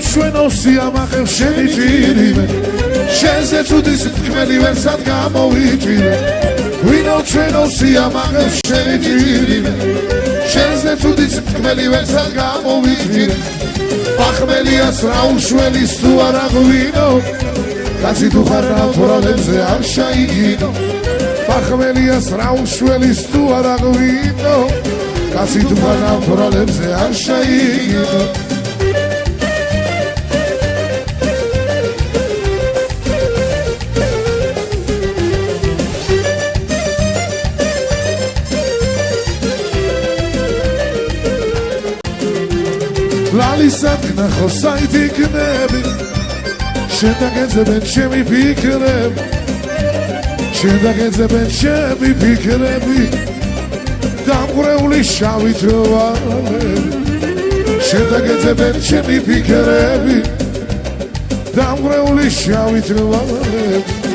ჩვენო სიამაყე შენი ჭირიმე შენზე ცუდის თქმელი ვერსად გამოვიჭირე ვინო ჩვენო სიამაყე შენი ჭირიმე შენზე ცუდის თქმელი ვერსად გამოვიჭირე ახმელიას რა უშველის თუ არა ღვინო კაცი თუ ხარ ნათურალებზე არ შეიგინო ახმელიას რა უშველის თუ არა ღვინო კაცი თუ ხარ ნათურალებზე არ შეიგინო ლალისად ნახო საითიქნები შენ დაგეძებენ ჩემი ფიქრები შენ დაგეძებენ ჩემი ფიქრები დამღრეული შავი თვალები შენ დაგეძებენ ჩემი ფიქრები დამღრეული შავი თვალები